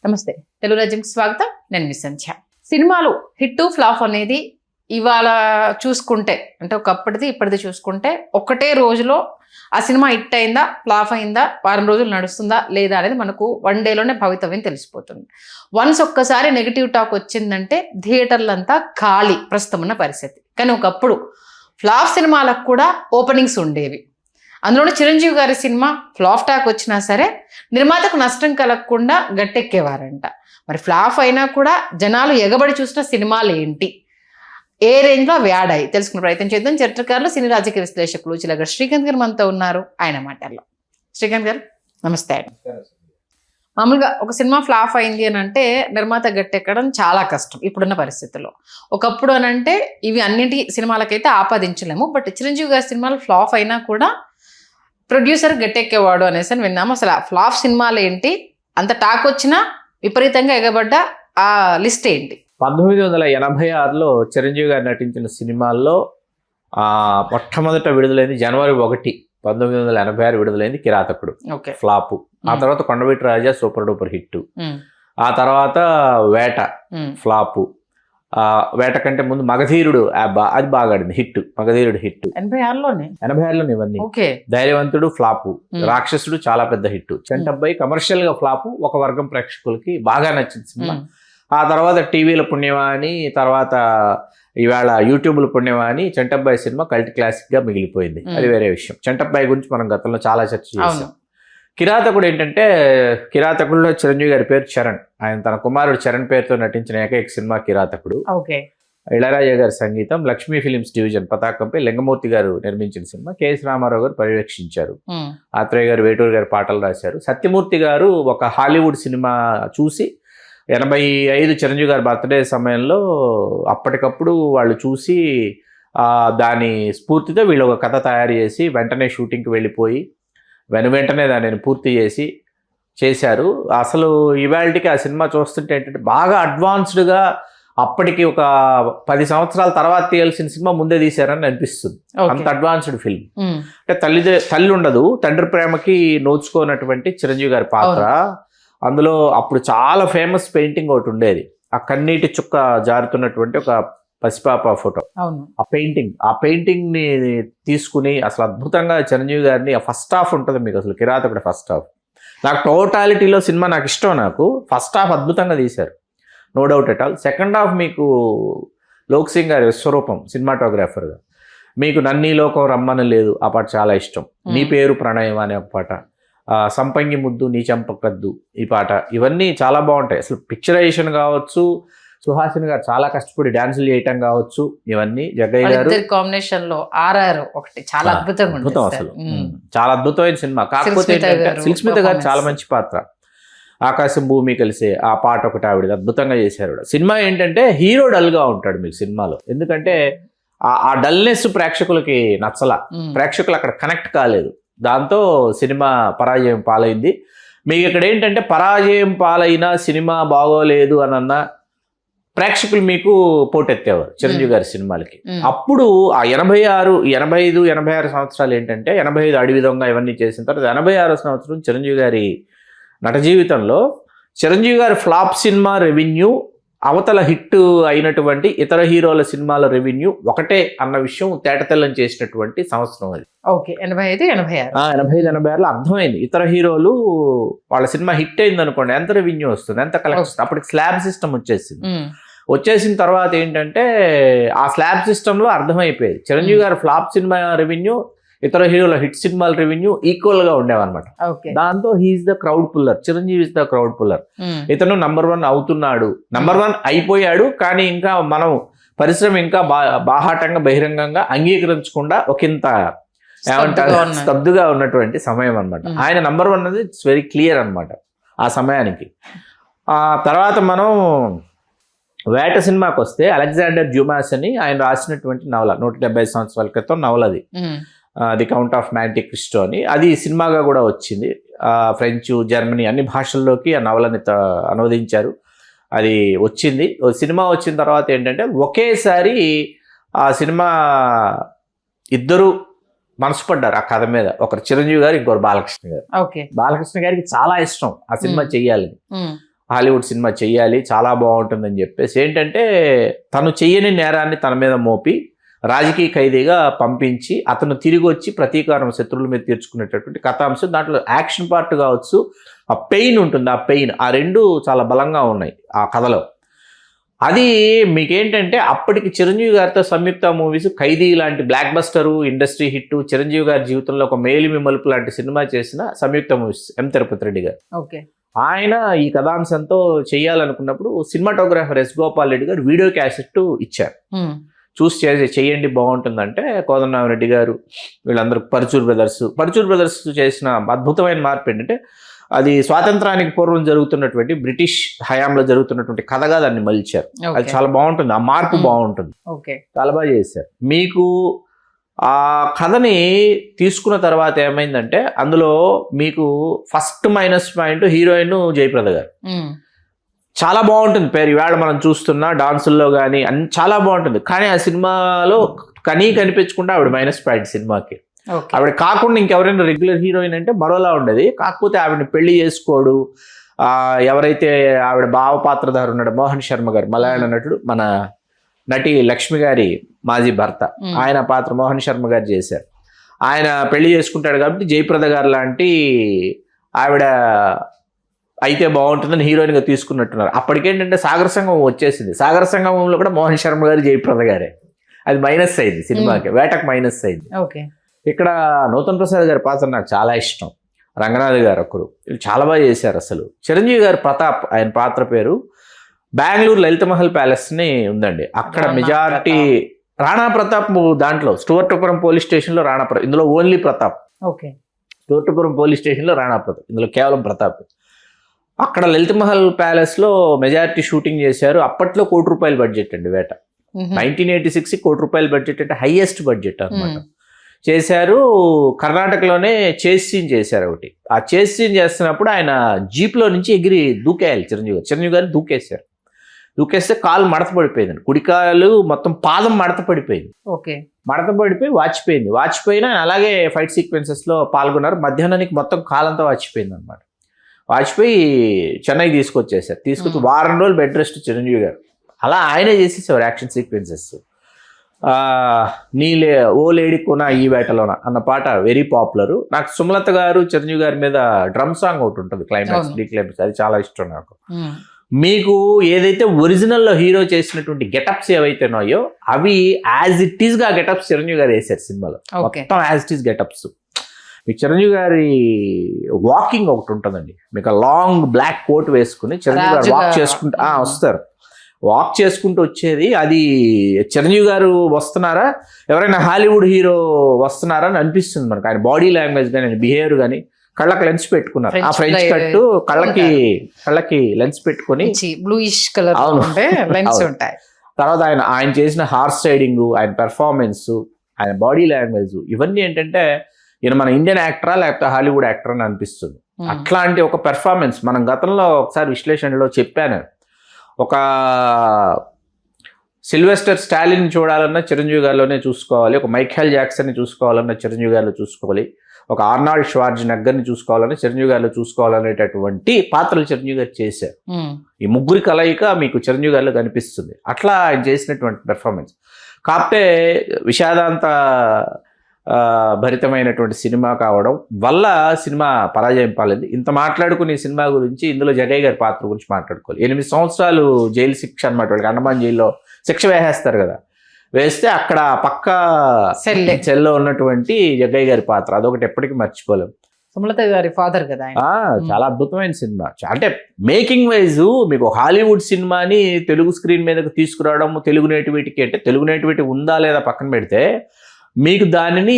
నమస్తే, తెలుగు రాజ్యంకి స్వాగతం. నేను మీ సంధ్య. సినిమాలు హిట్ ఫ్లాప్ అనేది ఇవాళ చూసుకుంటే, అంటే ఒకప్పటిది ఇప్పటిది చూసుకుంటే, ఒకటే రోజులో ఆ సినిమా హిట్ అయిందా, ఫ్లాప్ అయిందా, వారం రోజులు నడుస్తుందా లేదా అనేది మనకు వన్ డేలోనే భవితవ్యం తెలిసిపోతుంది. వన్స్ ఒక్కసారి నెగిటివ్ టాక్ వచ్చిందంటే థియేటర్లంతా ఖాళీ ప్రస్తుతం ఉన్న పరిస్థితి. కానీ ఒకప్పుడు ఫ్లాప్ సినిమాలకు కూడా ఓపెనింగ్స్ ఉండేవి. అందులోనే చిరంజీవి గారి సినిమా ఫ్లాప్ టాక్ వచ్చినా సరే నిర్మాతకు నష్టం కలగకుండా గట్టెక్కేవారంట. మరి ఫ్లాప్ అయినా కూడా జనాలు ఎగబడి చూసిన సినిమాలు ఏంటి, ఏ రేంజ్లో అవి ఆడాయి తెలుసుకునే ప్రయత్నం చేద్దాం. చరిత్రకారులు, సినీ రాజకీయ విశ్లేషకులు చిలగ శ్రీకాంత్ గారు మనతో ఉన్నారు. ఆయన మాటల్లో. శ్రీకాంత్ గారు నమస్తే. మామూలుగా ఒక సినిమా ఫ్లాప్ అయింది అని అంటే నిర్మాత గట్టెక్కడం చాలా కష్టం ఇప్పుడున్న పరిస్థితుల్లో. ఒకప్పుడు అని అంటే ఇవి అన్నింటి సినిమాలకైతే ఆపాదించలేము. బట్ చిరంజీవి గారి సినిమాలు ఫ్లాప్ అయినా కూడా ప్రొడ్యూసర్ గట్టెక్కేవాడు అనేసి అని విన్నాము. అసలు ఆ ఫ్లాప్ సినిమాలు ఏంటి, అంత టాక్ వచ్చినా విపరీతంగా ఎగబడ్డ ఆ లిస్ట్ ఏంటి? 1986లో చిరంజీవి గారు నటించిన సినిమాల్లో మొట్టమొదట విడుదలైంది జనవరి 1, 1986 విడుదలైంది కిరాతకుడు, ఫ్లాపు. ఆ తర్వాత కొండవీటి రాజా సూపర్ డూపర్ హిట్. ఆ తర్వాత వేట ఫ్లాపు. వేట కంటే ముందు మగధీరుడు అది బాగా ఆడింది, హిట్. మగధీరుడు హిట్ 86లోనే ఇవన్నీ. ధైర్యవంతుడు ఫ్లాపు. రాక్షసుడు చాలా పెద్ద హిట్. చంటబ్బాయి కమర్షియల్ గా ఫ్లాపు, ఒక వర్గం ప్రేక్షకులకి బాగా నచ్చింది సినిమా. ఆ తర్వాత టీవీల పుణ్యమా అని, తర్వాత ఇవాళ యూట్యూబ్ల పుణ్యమా అని చంటబ్బాయి సినిమా కల్ట్ క్లాసిక్ గా మిగిలిపోయింది. అది వేరే విషయం. చంటబ్బాయి గురించి మనం గతంలో చాలా చర్చ చేసాం. కిరాతకుడు ఏంటంటే, కిరాతకుడిలో చిరంజీవి గారి పేరు చరణ్. ఆయన తన కుమారుడు చరణ్ పేరుతో నటించిన ఏకైక సినిమా కిరాతకుడు. ఇళయరాజా గారి సంగీతం, లక్ష్మీ ఫిలిమ్స్ డివిజన్ పతాకంపై లింగమూర్తి గారు నిర్మించిన సినిమా. కెఎస్ రామారావు గారు పర్యవేక్షించారు. ఆత్రేయ గారు, వేటూరు గారు పాటలు రాశారు. సత్యమూర్తి గారు ఒక హాలీవుడ్ సినిమా చూసి 85 చిరంజీవి గారి బర్త్డే సమయంలో అప్పటికప్పుడు వాళ్ళు చూసి దాని స్ఫూర్తితో వీళ్ళు ఒక కథ తయారు చేసి వెంటనే షూటింగ్కి వెళ్ళిపోయి వెంటనే దానిని పూర్తి చేశారు. అసలు ఇవాళకి ఆ సినిమా చూస్తుంటే ఏంటంటే బాగా అడ్వాన్స్డ్గా అప్పటికి ఒక 10 సంవత్సరాల తర్వాత తీయాల్సిన సినిమా ముందే తీశారని అనిపిస్తుంది. అంత అడ్వాన్స్డ్ ఫిల్మ్. అంటే తల్లి ఉండదు, తండ్రి ప్రేమకి నోచుకోనటువంటి చిరంజీవి గారి పాత్ర. అందులో అప్పుడు చాలా ఫేమస్ పెయింటింగ్ ఒకటి ఉండేది, ఆ కన్నీటి చుక్క జారుతున్నటువంటి ఒక పసిపాప ఫోటో. ఆ పెయింటింగ్ ని తీసుకుని అసలు అద్భుతంగా చిరంజీవి గారిని, ఆ ఫస్ట్ హాఫ్ ఉంటుంది మీకు అసలు కిరాతకుడు ఫస్ట్ హాఫ్. నాకు టోటాలిటీలో సినిమా నాకు ఇష్టం. నాకు ఫస్ట్ హాఫ్ అద్భుతంగా తీశారు, no doubt at all. Second half మీకు లోక్ సింగ్ గారి విశ్వరూపం సినిమాటోగ్రాఫర్గా. మీకు నన్నీ లోకం రమ్మని లేదు, ఆ పాట చాలా ఇష్టం. నీ పేరు ప్రణయం అనే ఒక పాట, సంపంగి ముద్దు నీ చంపకద్దు ఈ పాట, ఇవన్నీ చాలా బాగుంటాయి. అసలు పిక్చరైజేషన్ కావచ్చు, సుహాసిని గారు చాలా కష్టపడి డాన్సులు చేయటం కావచ్చు, ఇవన్నీ జగ్గయ్య గారు కాంబినేషన్ లో RR ఒకటి చాలా అద్భుతం. అసలు చాలా అద్భుతమైన సినిమా. కాకపోతే సుస్మిత గారు చాలా మంచి పాత్ర. ఆకాశం భూమి కలిసే ఆ పాట ఒకటి ఆవిడ అద్భుతంగా చేశారు. సినిమా ఏంటంటే హీరో డల్ గా ఉంటాడు మీకు సినిమాలో, ఎందుకంటే ఆ డల్నెస్ ప్రేక్షకులకి నచ్చలా, ప్రేక్షకులు అక్కడ కనెక్ట్ కాలేదు. దాంతో సినిమా పరాజయం పాలైంది. మీకు ఇక్కడ ఏంటంటే పరాజయం పాలైన సినిమా బాగోలేదు అని అన్న ప్రేక్షకులు మీకు పోటెత్తేవారు చిరంజీవి గారి సినిమాలకి. అప్పుడు ఆ 86, 85, 86 సంవత్సరాలు ఏంటంటే 85 అడవి దొంగ ఇవన్నీ చేసిన తర్వాత 86 సంవత్సరం చిరంజీవి గారి నట జీవితంలో చిరంజీవి గారి ఫ్లాప్ సినిమా రెవెన్యూ అవతల హిట్ అయినటువంటి ఇతర హీరోల సినిమాల రెవెన్యూ ఒకటే అన్న విషయం తేటతెల్లం చేసినటువంటి సంవత్సరం అది. 85, 86లో అర్థమైంది. ఇతర హీరోలు వాళ్ళ సినిమా హిట్ అయింది అనుకోండి, ఎంత రెవెన్యూ వస్తుంది, ఎంత కలెక్షన్. అప్పటికి స్లాబ్ సిస్టమ్ వచ్చేసిన తర్వాత ఏంటంటే ఆ స్లాబ్ సిస్టంలో అర్థమైపోయేది చిరంజీవి గారి ఫ్లాప్ సినిమా రెవెన్యూ ఇతర హీరోల హిట్ సినిమాల రెవెన్యూ ఈక్వల్ గా ఉండేవన్నమాట. దాంతో he is the crowd puller, Chiranjeevi is the crowd puller. ఇతను నంబర్ 1 అవుతున్నాడు, నంబర్ 1 అయిపోయాడు. కానీ ఇంకా మనం పరిశ్రమ ఇంకా బాహాటంగా బహిరంగంగా అంగీకరించకుండా ఒకంత ఏమంటారు స్తబ్దుగా ఉన్నటువంటి సమయం అనమాట. ఆయన నంబర్ 1 అనేది ఇట్స్ వెరీ క్లియర్ అనమాట ఆ సమయానికి. ఆ తర్వాత మనం వేట సినిమాకి వస్తే అలెగ్జాండర్ డ్యూమాస్ అని ఆయన రాసినటువంటి నవల, 170 సంవత్సరాల క్రితం నవలది, ది కౌంట్ ఆఫ్ మ్యాంటి క్రిస్టో అని. అది సినిమాగా కూడా వచ్చింది. ఫ్రెంచ్, జర్మనీ అన్ని భాషల్లోకి ఆ నవలని అనువదించారు. అది వచ్చింది. సినిమా వచ్చిన తర్వాత ఏంటంటే ఒకేసారి ఆ సినిమా ఇద్దరు మనసు పడ్డారు ఆ కథ మీద. ఒకరు చిరంజీవి గారు, ఇంకొకరు బాలకృష్ణ గారు. బాలకృష్ణ గారికి చాలా ఇష్టం ఆ సినిమా చెయ్యాలని. హాలీవుడ్ సినిమా చెయ్యాలి, చాలా బాగుంటుందని చెప్పేసి ఏంటంటే తను చెయ్యని నేరాన్ని తన మీద మోపి రాజకీయ ఖైదీగా పంపించి అతను తిరిగి వచ్చి ప్రతీకారం శత్రువుల మీద తీర్చుకునేటటువంటి కథాంశం. దాంట్లో యాక్షన్ పార్ట్ కావచ్చు, ఆ పెయిన్ ఉంటుంది, ఆ పెయిన్, ఆ రెండు చాలా బలంగా ఉన్నాయి ఆ కథలో. అది మీకేంటంటే అప్పటికి చిరంజీవి గారితో సంయుక్త మూవీస్ ఖైదీ లాంటి blockbuster, industry hit, Chiranjeevi గారి జీవితంలో ఒక మేలిమి మలుపు లాంటి సినిమా చేసిన సంయుక్త మూవీస్ ఎం తిరుపతి రెడ్డి గారు. ఓకే. ఆయన ఈ కథాంశంతో చేయాలనుకున్నప్పుడు సినిమాటోగ్రాఫర్ ఎస్ గోపాల్ రెడ్డి గారు వీడియో క్యాసెట్ ఇచ్చారు. చూసి చేయండి బాగుంటుందంటే కోదండరామిరెడ్డి గారు వీళ్ళందరూ పరుచూర్ బ్రదర్స్ చేసిన అద్భుతమైన మార్పు ఏంటంటే అది స్వాతంత్రానికి పూర్వం జరుగుతున్నటువంటి బ్రిటిష్ హయాంలో జరుగుతున్నటువంటి కథగా దాన్ని మలిచారు. అది చాలా బాగుంటుంది, ఆ మార్పు బాగుంటుంది, చాలా బాగా చేశారు. మీకు ఆ కథని తీసుకున్న తర్వాత ఏమైందంటే అందులో మీకు first minus point heroine Jayaprada గారు. చాలా బాగుంటుంది పేరు, ఇవాళ మనం చూస్తున్న డాన్సుల్లో కానీ అన్ని చాలా బాగుంటుంది. కానీ ఆ సినిమాలో కనిపించకుండా ఆవిడ మైనస్ పాయింట్ సినిమాకి. ఆవిడ కాకుండా ఇంకెవరైనా రెగ్యులర్ హీరోయిన్ అంటే మరోలా ఉండేది. కాకపోతే ఆవిడని పెళ్లి చేసుకోడు, ఎవరైతే ఆవిడ భావ పాత్రధారు ఉన్నాడు మోహన్ శర్మ గారు, మలయాళ నటుడు, మన నటి లక్ష్మి గారి మాజీ భర్త, ఆయన పాత్ర మోహన్ శర్మ గారు చేశారు. ఆయన పెళ్లి చేసుకుంటాడు కాబట్టి జయప్రద గారు లాంటి ఆవిడ అయితే బాగుంటుందని హీరోయిన్గా తీసుకున్నట్టున్నారు. అప్పటికేంటంటే సాగర సంగమం వచ్చేసింది. సాగర సంగమంలో కూడా మోహన్ శర్మ గారు జయప్రద గారే. అది మైనస్ అయింది సినిమాకి, వేటకు మైనస్ అయింది. ఇక్కడ నూతన్ ప్రసాద్ గారి పాత్ర నాకు చాలా ఇష్టం, రంగనాథ్ గారు ఒకరు, చాలా బాగా చేశారు అసలు. చిరంజీవి గారి ప్రతాప్, ఆయన పాత్ర పేరు బెంగళూరు లలిత మహల్ ప్యాలెస్ ని ఉందండి, అక్కడ మెజారిటీ రాణా ప్రతాప్. దాంట్లో స్టువర్టుపురం పోలీస్ స్టేషన్ లో రాణా ప్రతాప్, ఇందులో only Pratap. Stuartpuram police station లో రాణా ప్రతాప్, ఇందులో కేవలం ప్రతాప్. అక్కడ లలిత మహల్ ప్యాలెస్ లో మెజారిటీ షూటింగ్ చేశారు. అప్పట్లో ₹1 కోటి బడ్జెట్ అండి వేట. 1986 ₹1 కోటి బడ్జెట్ అంటే హైయెస్ట్ బడ్జెట్ అనమాట. చేశారు. కర్ణాటకలోనే చేస్ సీన్ చేశారు ఒకటి. ఆ చేస్ సీన్ చేస్తున్నప్పుడు ఆయన జీప్లో నుంచి ఎగిరి దూకేయాలి చిరంజీవి గారు దూకేశారు. దూకేస్తే కాలు మడత పడిపోయింది, కుడికాలు మొత్తం పాదం మడత పడిపోయింది. మడత పడిపోయి వాచిపోయినా అలాగే ఫైట్ సీక్వెన్సెస్లో పాల్గొన్నారు. మధ్యాహ్నానికి మొత్తం కాలంతా వాచిపోయింది అనమాట. వాచిపోయి చెన్నై తీసుకొచ్చేసారు. తీసుకొచ్చి వారం రోజులు బెడ్ రెస్ట్ చిరంజీవి గారు. అలా ఆయనే చేసేసేవారు యాక్షన్ సీక్వెన్సెస్. ఓ లేడీ కొన ఈ వేటలోన అన్న పాట వెరీ పాపులర్. నాకు సుమలత గారు చిరంజీవి గారి మీద డ్రమ్ సాంగ్ ఒకటి ఉంటుంది, క్లైమాక్స్ డీ క్లైమాక్స్, అది చాలా ఇష్టం నాకు. మీకు ఏదైతే ఒరిజినల్లో హీరో చేసినటువంటి గెటప్స్ ఏవైతే ఉన్నాయో అవి యాజ్ ఇట్ ఈస్ గా గెటప్స్ చిరంజీవి గారు వేశారు సినిమాలో, మొత్తం యాజ్ ఇట్ ఈస్ గెటప్స్. మీకు చిరంజీవి గారి వాకింగ్ ఒకటి ఉంటుందండి, మీకు లాంగ్ బ్లాక్ కోట్ వేసుకుని చిరంజీవి గారు వాక్ చేసుకుంటూ వస్తారు. వాక్ చేసుకుంటూ వచ్చేది అది చిరంజీవి గారు వస్తున్నారా, ఎవరైనా హాలీవుడ్ హీరో వస్తున్నారా అని అనిపిస్తుంది మనకు. ఆయన బాడీ లాంగ్వేజ్ కానీ, ఆయన బిహేవియర్ కానీ. కళ్ళకి లెన్స్ పెట్టుకున్నారు, ఆ ఫ్రెంచ్ కట్ కళ్ళకి లెన్స్ పెట్టుకుని బ్లూయిష్ కలర్ లెన్స్ ఉంటాయి. తర్వాత ఆయన చేసిన హార్స్ రైడింగ్, ఆయన పెర్ఫార్మెన్స్, ఆయన బాడీ లాంగ్వేజ్, ఇవన్నీ ఏంటంటే ఈయన మన ఇండియన్ యాక్టరా లేకపోతే హాలీవుడ్ యాక్టర్ అని అనిపిస్తుంది. అట్లాంటి ఒక పెర్ఫార్మెన్స్ మనం గతంలో ఒకసారి విశ్లేషణలో చెప్పాను. ఒక సిల్వెస్టర్ స్టాలిన్ చూడాలన్నా చిరంజీవి గారిలోనే చూసుకోవాలి, ఒక మైఖేల్ జాక్సన్ని చూసుకోవాలన్నా చిరంజీవి గారిలో చూసుకోవాలి, ఒక ఆర్నాల్డ్ ష్వార్జ్నెగ్గర్ని చూసుకోవాలని చిరంజీవి గారిలో చూసుకోవాలనేటటువంటి పాత్రలు చిరంజీవి గారు చేశారు. ఈ ముగ్గురి కలయిక మీకు చిరంజీవి గారిలో కనిపిస్తుంది. అట్లా ఆయన చేసినటువంటి పెర్ఫార్మెన్స్. కాకపోతే విషాదాంత భరితమైనటువంటి సినిమా కావడం వల్ల సినిమా పరాజయం పాలింది. ఇంత మాట్లాడుకుని సినిమా గురించి ఇందులో జగయ్య గారి పాత్ర గురించి మాట్లాడుకోవాలి. 8 సంవత్సరాలు జైలు శిక్ష అనమాట, వాళ్ళకి అండమాన్ జైల్లో శిక్ష వేసేస్తారు కదా, వేస్తే అక్కడ పక్క సెల్లో ఉన్నటువంటి జగ్గయ్య గారి పాత్ర అదొకటి ఎప్పటికీ మర్చిపోలేం. సుమలత గారి ఫాదర్ కదా. చాలా అద్భుతమైన సినిమా. అంటే మేకింగ్ వైజ్ మీకు హాలీవుడ్ సినిమాని తెలుగు స్క్రీన్ మీదకి తీసుకురావడం, తెలుగు నేటివిటీకి అంటే తెలుగు నేటివిటీ ఉందా లేదా పక్కన పెడితే మీకు దానిని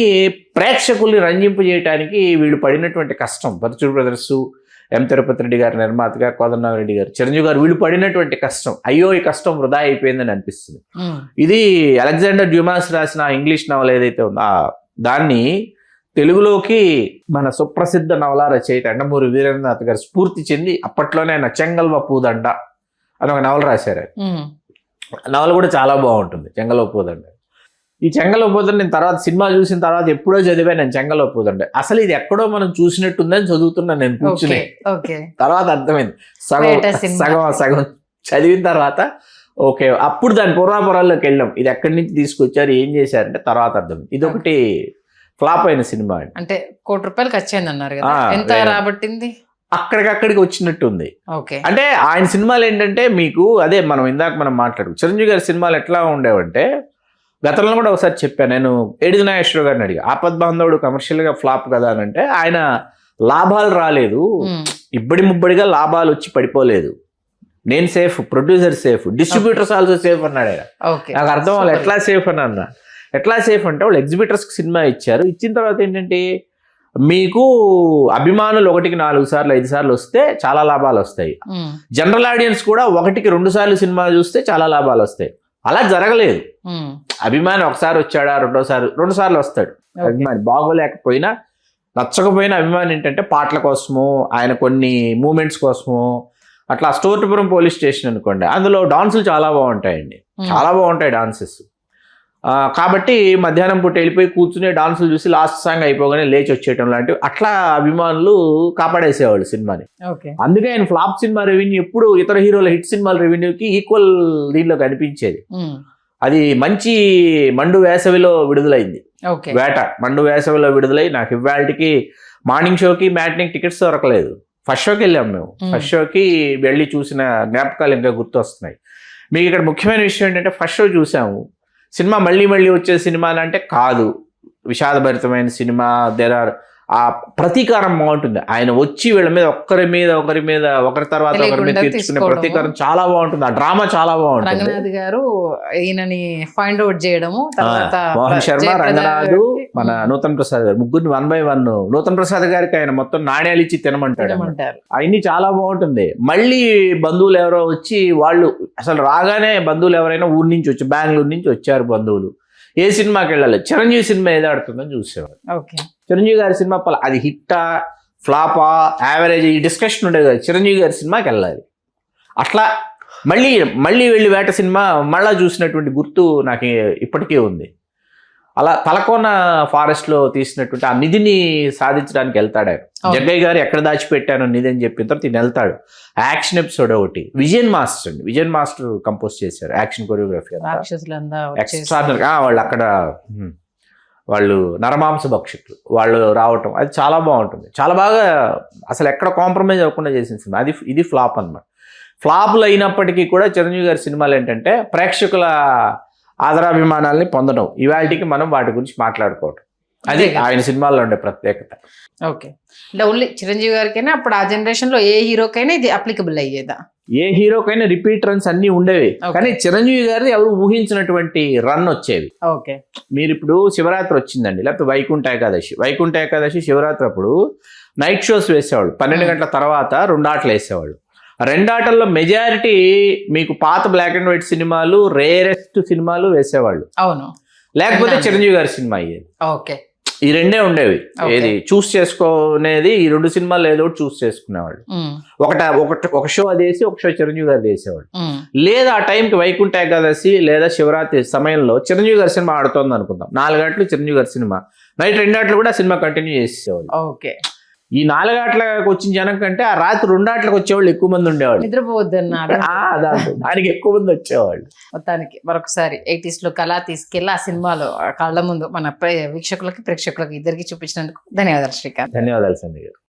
ప్రేక్షకుల్ని రంజింపజేయడానికి వీళ్ళు పడినటువంటి కష్టం, పరుచూరు బ్రదర్స్, ఎం తిరుపతి రెడ్డి గారు నిర్మాతగా, కోదండరామిరెడ్డి గారు, చిరంజీవి గారు, వీళ్ళు పడినటువంటి కష్టం, అయ్యో ఈ కష్టం వృధా అయిపోయిందని అనిపిస్తుంది. ఇది అలెగ్జాండర్ డ్యూమాస్ రాసిన ఇంగ్లీష్ నవల ఏదైతే ఉందో దాన్ని తెలుగులోకి మన సుప్రసిద్ధ నవల రచయిత ఎండమూరి వీరేంద్రనాథ్ గారు స్ఫూర్తి చెంది అప్పట్లోనే ఆయన చెంగల్వ పూదండ అని ఒక నవల రాశారు. నవల కూడా చాలా బాగుంటుంది, చెంగల్వ పూదండ. ఈ చెంగలపోతుంటే నేను తర్వాత సినిమా చూసిన తర్వాత ఎప్పుడో చదివా నేను చెంగలపోతుండే అసలు ఇది ఎక్కడో మనం చూసినట్టుందని చదువుతున్నా నేను కూర్చుని. ఓకే. తర్వాత అర్థమైంది వేట సినిమా. సగం చదివిన తర్వాత ఓకే అప్పుడు దాని పురాపురాల్లోకి వెళ్ళాం ఇది ఎక్కడి నుంచి తీసుకొచ్చారు ఏం చేశారంటే తర్వాత అర్థమైంది ఇది ఒకటి ఫ్లాప్ అయిన సినిమా అండి. అంటే ₹1,00,00,000 ఖర్చు అయింది అన్నారు కదా, ఎంత రాబట్టింది? అక్కడికి వచ్చినట్టు ఉంది. ఓకే. అంటే ఆయన సినిమాలు ఏంటంటే మీకు అదే మనం ఇందాక మనం మాట్లాడుకు చిరంజీవి గారి సినిమాలు ఎట్లా ఉండేవంటే గతంలో కూడా ఒకసారి చెప్పాను నేను ఏడిది నాగేశ్వరరావు గారిని అడిగా ఆపద్ బాంధవుడు కమర్షియల్ గా ఫ్లాప్ కదా అని అంటే ఆయన లాభాలు రాలేదు ఇబ్బడి ముబ్బడిగా లాభాలు వచ్చి పడిపోలేదు నేను safe producer safe distributors also safe అన్నాడు ఆయన. నాకు అర్థం వాళ్ళు ఎట్లా సేఫ్ అని అన్నా ఎట్లా సేఫ్ అంటే వాళ్ళు ఎగ్జిబిటర్స్కి సినిమా ఇచ్చారు ఇచ్చిన తర్వాత ఏంటంటే మీకు అభిమానులు 1కి 4 సార్లు 5 సార్లు వస్తే చాలా లాభాలు వస్తాయి జనరల్ ఆడియన్స్ కూడా 1కి 2 సార్లు సినిమా చూస్తే చాలా లాభాలు వస్తాయి అలా జరగలేదు. అభిమాని ఒకసారి వచ్చాడా 2 సార్లు వస్తాడు అభిమాని బాగోలేకపోయినా నచ్చకపోయినా అభిమాని ఏంటంటే పాటల కోసము ఆయన కొన్ని మూమెంట్స్ కోసము అట్లా స్టోర్పురం పోలీస్ స్టేషన్ అనుకోండి అందులో డాన్సులు చాలా బాగుంటాయండి చాలా బాగుంటాయి డాన్సెస్ కాబట్టి మధ్యాహ్నం పూట వెళ్ళిపోయి కూర్చుని డాన్సులు చూసి లాస్ట్ సాంగ్ అయిపోగానే లేచి వచ్చేయటం లాంటివి అట్లా అభిమానులు కాపాడేసేవాళ్ళు సినిమాని. అందుకే ఆయన ఫ్లాప్ సినిమా రెవెన్యూ ఎప్పుడు ఇతర హీరోల హిట్ సినిమాల రెవెన్యూకి ఈక్వల్ దీనిలో కనిపించేది. అది మంచి మండు వేసవిలో విడుదలైంది వేట మండు వేసవిలో విడుదలై నాకు ఇవాళకి మార్నింగ్ షోకి మ్యాట్నింగ్ టికెట్స్ దొరకలేదు ఫస్ట్ షోకి వెళ్ళాము మేము ఫస్ట్ షోకి వెళ్ళి చూసిన జ్ఞాపకాలు ఇంకా గుర్తొస్తున్నాయి. మీకు ఇక్కడ ముఖ్యమైన విషయం ఏంటంటే ఫస్ట్ షో చూసాము సినిమా మళ్ళీ వచ్చే సినిమా అంటే కాదు విషాదభరితమైన సినిమా ఆ ప్రతీకారం బాగుంటుంది ఆయన వచ్చి వీళ్ళ మీద ఒకరి మీద ఒకరి తర్వాత ఒకరి మీద తీర్చుకునే ప్రతీకారం చాలా బాగుంటుంది ఆ డ్రామా చాలా బాగుంటుంది. రంగనాథ్ గారు ఈయనని ఫైండ్ అవుట్ చేయడము మోహన్ శర్మ రంగనాథ్ మన నూతన్ ప్రసాద్ గారు ముగ్గురిని 1 by 1 నూతన్ ప్రసాద్ గారికి ఆయన మొత్తం నాణ్యాలు ఇచ్చి తినమంటాడు అవన్నీ చాలా బాగుంటుంది. మళ్ళీ బంధువులు ఎవరో వచ్చి వాళ్ళు అసలు రాగానే బంధువులు ఎవరైనా ఊరి నుంచి వచ్చి బెంగళూరు నుంచి వచ్చారు బంధువులు ఏ సినిమాకి వెళ్ళాలి చిరంజీవి సినిమా ఏదో ఆడుతుందని చూసేవారు. చిరంజీవి గారి సినిమా అది హిట్టా ఫ్లాపా యావరేజ్ ఈ డిస్కషన్ ఉండేది కదా చిరంజీవి గారి సినిమాకి వెళ్ళాలి అట్లా మళ్ళీ వెళ్ళి వేట సినిమా మళ్ళా చూసినటువంటి గుర్తు నాకు ఇప్పటికీ ఉంది. అలా తలకోన ఫారెస్ట్ లో తీసినటువంటి ఆ నిధిని సాధించడానికి వెళ్తాడు ఆయన. జగ్గయ్య గారు ఎక్కడ దాచిపెట్టాను నిధి అని చెప్పిన తర్వాత ఈయన వెళ్తాడు. యాక్షన్ ఎపిసోడ్ ఒకటి విజయన్ మాస్టర్ కంపోజ్ చేశారు యాక్షన్ కొరియోగ్రఫీ ఎక్స్ట్రాడినరీ. వాళ్ళు అక్కడ వాళ్ళు నరమాంస భక్షకులు వాళ్ళు రావటం అది చాలా బాగుంటుంది చాలా బాగా అసలు ఎక్కడ కాంప్రమైజ్ అవ్వకుండా చేసిన సినిమా ఇది ఫ్లాప్ అన్నమాట. ఫ్లాప్లు అయినప్పటికీ కూడా చిరంజీవి గారి సినిమాలు ఏంటంటే ప్రేక్షకుల ఆదరాభిమానాల్ని పొందడం ఇవాళకి మనం వాటి గురించి మాట్లాడుకోవటం అది ఆయన సినిమాల్లో ఉండే ప్రత్యేకత. ఓకే అంటే ఓన్లీ చిరంజీవి గారికైనా అప్పుడు ఆ జనరేషన్ లో ఏ హీరోకైనా ఇది అప్లికబుల్ అయ్యేదా? ఏ హీరోకైనా రిపీట్ రన్స్ అన్ని ఉండేవి కానీ చిరంజీవి గారిది ఎవరు ఊహించినటువంటి రన్ వచ్చేవి. ఓకే మీరు ఇప్పుడు శివరాత్రి వచ్చిందండి లేకపోతే వైకుంఠ ఏకాదశి శివరాత్రి అప్పుడు నైట్ షోస్ వేసేవాళ్ళు 12 గంటల తర్వాత 2 ఆటలు వేసేవాళ్ళు. 2 ఆటల్లో మెజారిటీ మీకు పాత బ్లాక్ అండ్ వైట్ సినిమాలు రేరెస్ట్ సినిమాలు వేసేవాళ్ళు. అవును లేకపోతే చిరంజీవి గారి సినిమా అయ్యేది. ఓకే ఈ రెండే ఉండేవి. ఏది చూస్ చేసుకునేది ఈ 2 సినిమాలు ఏదో చూస్ చేసుకునేవాళ్ళు. ఒక షో అది వేసి ఒక షో చిరంజీవి గారు వేసేవాళ్ళు. లేదా ఆ టైంకి వైకుంఠ ఏకాదశి లేదా శివరాత్రి సమయంలో చిరంజీవి గారి సినిమా ఆడుతోంది అనుకుందాం 4 గంటలు చిరంజీవి గారి సినిమా నైట్ 2 గంటలు కూడా సినిమా కంటిన్యూ చేసేవాళ్ళు. ఓకే ఈ 4 గంటలకు వచ్చిన జనం కంటే ఆ రాత్రి 2 గంటలకు వచ్చేవాళ్ళు ఎక్కువ మంది ఉండేవాళ్ళు. నిద్రపోవద్దన్నారు దానికి ఎక్కువ మంది వచ్చేవాళ్ళు. మొత్తానికి మరొకసారి 80s లో కళ తీసుకెళ్ళి ఆ సినిమాలో కళ్ళ ముందు మన వీక్షకులకి ప్రేక్షకులకి ఇద్దరికి చూపించినందుకు ధన్యవాదాలు శ్రీకాంత్. ధన్యవాదాలు సంధ్య గారు.